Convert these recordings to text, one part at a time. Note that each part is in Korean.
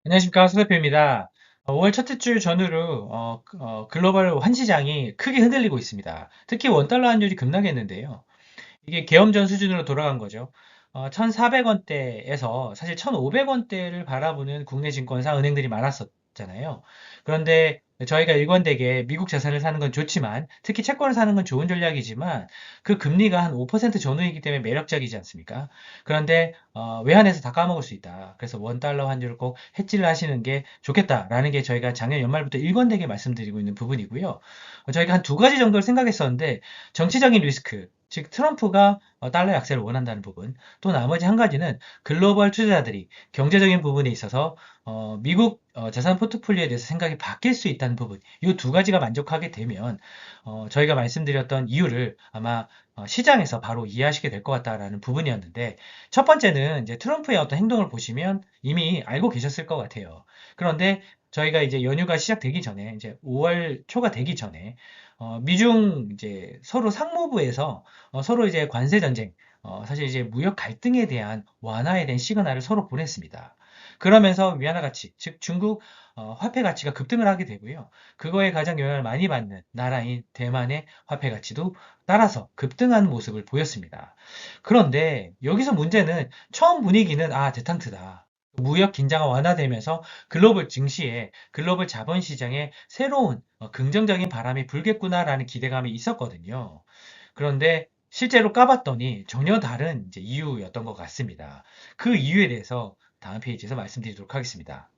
안녕하십니까, 수대표입니다. 5월 첫째 주 전후로 글로벌 환시장이 크게 흔들리고 있습니다. 특히 원달러 환율이 급락했는데요. 이게 계엄전 수준으로 돌아간 거죠. 1,400원대에서 사실 1,500원대를 바라보는 국내 증권사 은행들이 많았었잖아요. 그런데 저희가 일관되게 미국 자산을 사는 건 좋지만, 특히 채권을 사는 건 좋은 전략이지만, 그 금리가 한 5% 전후이기 때문에 매력적이지 않습니까? 그런데 외환에서 다 까먹을 수 있다. 그래서 원달러 환율을 꼭 해지를 하시는 게 좋겠다라는 게 저희가 작년 연말부터 일관되게 말씀드리고 있는 부분이고요. 저희가 한 두 가지 정도를 생각했었는데, 정치적인 리스크, 즉 트럼프가 달러 약세를 원한다는 부분, 또 나머지 한 가지는 글로벌 투자자들이 경제적인 부분에 있어서 미국 자산 포트폴리오에 대해서 생각이 바뀔 수 있다는 부분, 이 두 가지가 만족하게 되면 저희가 말씀드렸던 이유를 아마 시장에서 바로 이해하시게 될 것 같다라는 부분이었는데, 첫 번째는 이제 트럼프의 어떤 행동을 보시면 이미 알고 계셨을 것 같아요. 그런데 저희가 이제 연휴가 시작되기 전에, 이제 5월 초가 되기 전에 미중 이제 서로 상무부에서 서로 이제 관세 전쟁, 사실 이제 무역 갈등에 대한 완화에 대한 시그널을 서로 보냈습니다. 그러면서 위안화 가치, 즉 중국 화폐 가치가 급등을 하게 되고요. 그거에 가장 영향을 많이 받는 나라인 대만의 화폐 가치도 따라서 급등하는 모습을 보였습니다. 그런데 여기서 문제는 처음 분위기는 데탄트다. 무역 긴장이 완화되면서 글로벌 증시에, 글로벌 자본시장에 새로운 긍정적인 바람이 불겠구나라는 기대감이 있었거든요. 그런데 실제로 까봤더니 전혀 다른 이제 이유였던 것 같습니다. 그 이유에 대해서 다음 페이지에서 말씀드리도록 하겠습니다.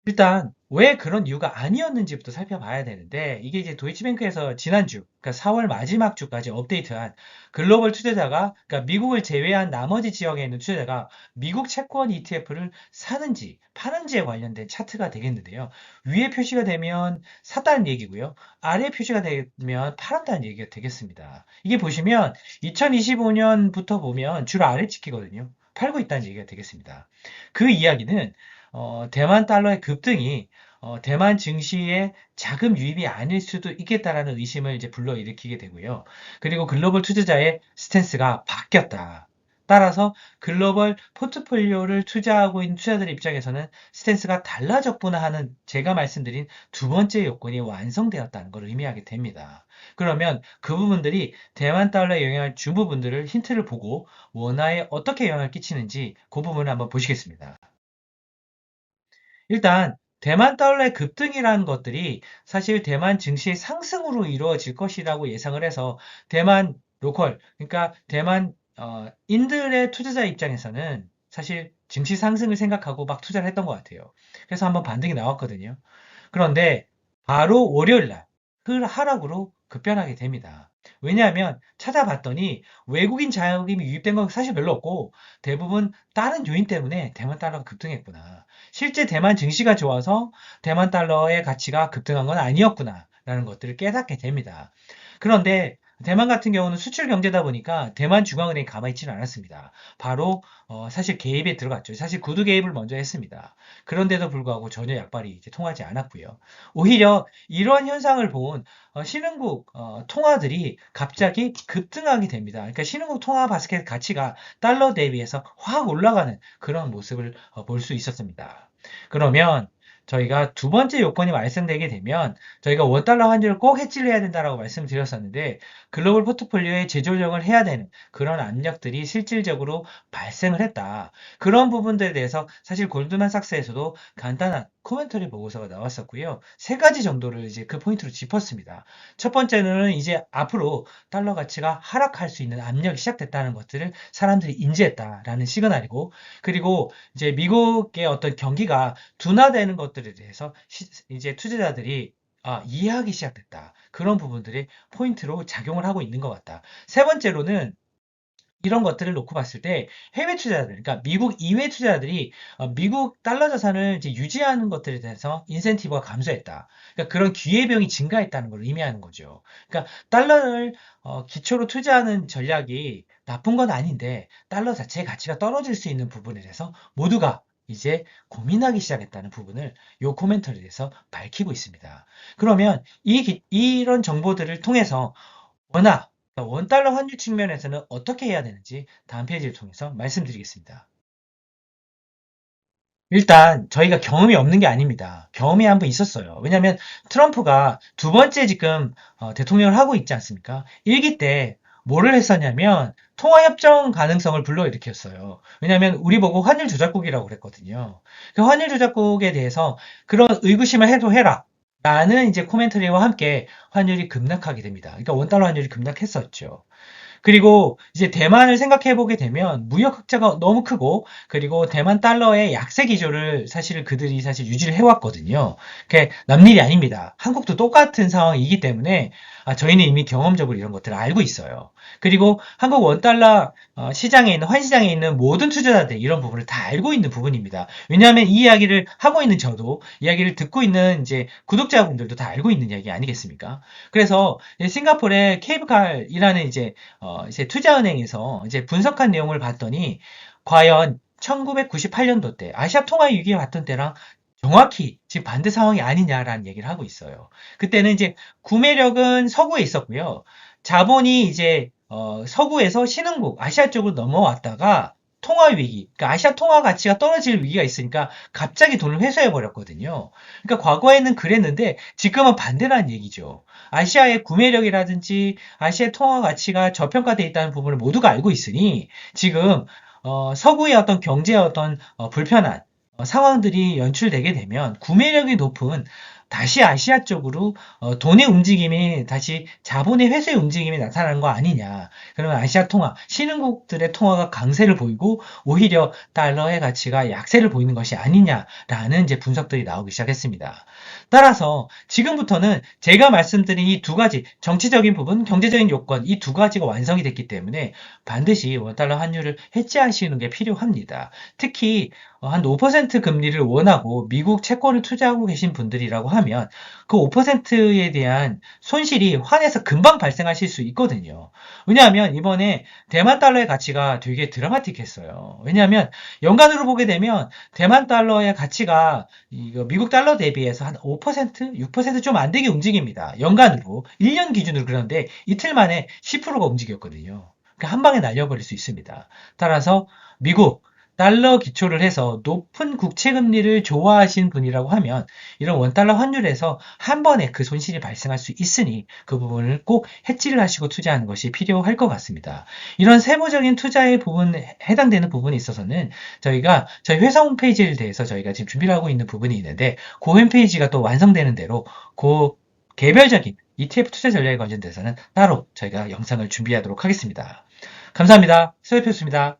일단 왜 그런 이유가 아니었는지부터 살펴봐야 되는데, 이게 이제 도이치뱅크에서 지난주, 그러니까 4월 마지막 주까지 업데이트한 글로벌 투자자가, 그러니까 미국을 제외한 나머지 지역에 있는 투자자가 미국 채권 ETF를 사는지 파는지에 관련된 차트가 되겠는데요. 위에 표시가 되면 샀다는 얘기고요. 아래 표시가 되면 팔았다는 얘기가 되겠습니다. 이게 보시면 2025년부터 보면 주로 아래 찍히거든요. 팔고 있다는 얘기가 되겠습니다. 그 이야기는 대만 달러의 급등이 대만 증시의 자금 유입이 아닐 수도 있겠다라는 의심을 이제 불러일으키게 되고요. 그리고 글로벌 투자자의 스탠스가 바뀌었다. 따라서 글로벌 포트폴리오를 투자하고 있는 투자들 입장에서는 스탠스가 달라졌구나 하는, 제가 말씀드린 두 번째 요건이 완성되었다는 걸 의미하게 됩니다. 그러면 그 부분들이 대만 달러에 영향을 준 부분들을 힌트를 보고 원화에 어떻게 영향을 끼치는지 그 부분을 한번 보시겠습니다. 일단 대만 달러의 급등이라는 것들이 사실 대만 증시의 상승으로 이루어질 것이라고 예상을 해서 대만 로컬, 그러니까 대만 인들의 투자자 입장에서는 사실 증시 상승을 생각하고 막 투자를 했던 것 같아요. 그래서 한번 반등이 나왔거든요. 그런데 바로 월요일 날 하락으로 급변하게 됩니다. 왜냐하면 찾아봤더니 외국인 자금이 유입된 건 사실 별로 없고, 대부분 다른 요인 때문에 대만 달러가 급등했구나. 실제 대만 증시가 좋아서 대만 달러의 가치가 급등한 건 아니었구나 라는 것들을 깨닫게 됩니다. 그런데 대만 같은 경우는 수출 경제다 보니까 대만 중앙은행이 가만히 있지는 않았습니다. 바로 사실 개입에 들어갔죠. 사실 구두 개입을 먼저 했습니다. 그런데도 불구하고 전혀 약발이 이제 통하지 않았고요. 오히려 이런 현상을 본 신흥국 통화들이 갑자기 급등하게 됩니다. 그러니까 신흥국 통화 바스켓 가치가 달러 대비해서 확 올라가는 그런 모습을 볼 수 있었습니다. 그러면 저희가 두 번째 요건이 발생되게 되면, 저희가 원달러 환율을 꼭 해지를 해야 된다라고 말씀드렸었는데, 글로벌 포트폴리오에 재조정을 해야 되는 그런 압력들이 실질적으로 발생을 했다. 그런 부분들에 대해서 사실 골드만삭스에서도 간단한 코멘터리 보고서가 나왔었고요. 세 가지 정도를 이제 그 포인트로 짚었습니다. 첫 번째는 이제 앞으로 달러 가치가 하락할 수 있는 압력이 시작됐다는 것들을 사람들이 인지했다라는 시그널이고, 그리고 이제 미국의 어떤 경기가 둔화되는 것들에 대해서 이제 투자자들이 이해하기 시작됐다. 그런 부분들이 포인트로 작용을 하고 있는 것 같다. 세 번째로는 이런 것들을 놓고 봤을 때 해외 투자자들, 그러니까 미국 이외 투자자들이 미국 달러 자산을 이제 유지하는 것들에 대해서 인센티브가 감소했다. 그러니까 그런 기회비용이 증가했다는 걸 의미하는 거죠. 그러니까 달러를 기초로 투자하는 전략이 나쁜 건 아닌데, 달러 자체의 가치가 떨어질 수 있는 부분에 대해서 모두가 이제 고민하기 시작했다는 부분을 이 코멘터리에서 밝히고 있습니다. 그러면 이런 정보들을 통해서 원화, 그러니까 원달러 환율 측면에서는 어떻게 해야 되는지 다음 페이지를 통해서 말씀드리겠습니다. 일단 저희가 경험이 없는 게 아닙니다. 경험이 한번 있었어요. 왜냐하면 트럼프가 두 번째 지금 대통령을 하고 있지 않습니까? 1기 때 뭐를 했었냐면 통화협정 가능성을 불러일으켰어요. 왜냐하면 우리 보고 환율 조작국이라고 그랬거든요. 그 환율 조작국에 대해서 그런 의구심을 해소해라. 라는 이제 코멘터리와 함께 환율이 급락하게 됩니다. 그러니까 원달러 환율이 급락했었죠. 그리고 이제 대만을 생각해 보게 되면 무역 흑자가 너무 크고 그리고 대만 달러의 약세 기조를 사실 그들이 사실 유지를 해왔거든요. 그게 남일이 아닙니다. 한국도 똑같은 상황이기 때문에 저희는 이미 경험적으로 이런 것들을 알고 있어요. 그리고 한국 원달러 시장에 있는 환시장에 있는 모든 투자자들 이런 부분을 다 알고 있는 부분입니다. 왜냐하면 이 이야기를 하고 있는 저도 이야기를 듣고 있는 이제 구독자분들도 다 알고 있는 이야기 아니겠습니까? 그래서 싱가포르의 케이블카이라는 이제 투자은행에서 이제 분석한 내용을 봤더니 과연 1998년도 때 아시아 통화 위기에 봤던 때랑 정확히 지금 반대 상황이 아니냐라는 얘기를 하고 있어요. 그때는 이제 구매력은 서구에 있었고요. 자본이 이제 서구에서 신흥국 아시아 쪽으로 넘어왔다가 통화 위기, 그러니까 아시아 통화 가치가 떨어질 위기가 있으니까 갑자기 돈을 회수해 버렸거든요. 그러니까 과거에는 그랬는데 지금은 반대라는 얘기죠. 아시아의 구매력이라든지 아시아 통화 가치가 저평가되어 있다는 부분을 모두가 알고 있으니 지금 서구의 어떤 경제의 어떤 불편한 상황들이 연출되게 되면 구매력이 높은 다시 아시아 쪽으로 돈의 움직임이 다시 자본의 회수의 움직임이 나타나는 거 아니냐. 그러면 아시아 통화, 신흥국들의 통화가 강세를 보이고 오히려 달러의 가치가 약세를 보이는 것이 아니냐라는 이제 분석들이 나오기 시작했습니다. 따라서 지금부터는 제가 말씀드린 이 두 가지 정치적인 부분, 경제적인 요건 이 두 가지가 완성이 됐기 때문에 반드시 원달러 환율을 해지하시는 게 필요합니다. 특히 한 5% 금리를 원하고 미국 채권을 투자하고 계신 분들이라고 하면 그 5%에 대한 손실이 환에서 금방 발생하실 수 있거든요. 왜냐하면 이번에 대만 달러의 가치가 되게 드라마틱했어요. 왜냐하면 연간으로 보게 되면 대만 달러의 가치가 이거 미국 달러 대비해서 한 5%, 6%좀 안 되게 움직입니다. 연간으로. 1년 기준으로 그런데 이틀 만에 10%가 움직였거든요. 그러니까 한 방에 날려버릴 수 있습니다. 따라서 미국 달러 기초를 해서 높은 국채 금리를 좋아하신 분이라고 하면 이런 원달러 환율에서 한 번에 그 손실이 발생할 수 있으니 그 부분을 꼭 해지를 하시고 투자하는 것이 필요할 것 같습니다. 이런 세부적인 투자의 부분 해당되는 부분에 있어서는 저희가 저희 회사 홈페이지에 대해서 저희가 지금 준비를 하고 있는 부분이 있는데 그 홈페이지가 또 완성되는 대로 그 개별적인 ETF 투자 전략에 관련돼서는 따로 저희가 영상을 준비하도록 하겠습니다. 감사합니다. 수고하셨습니다.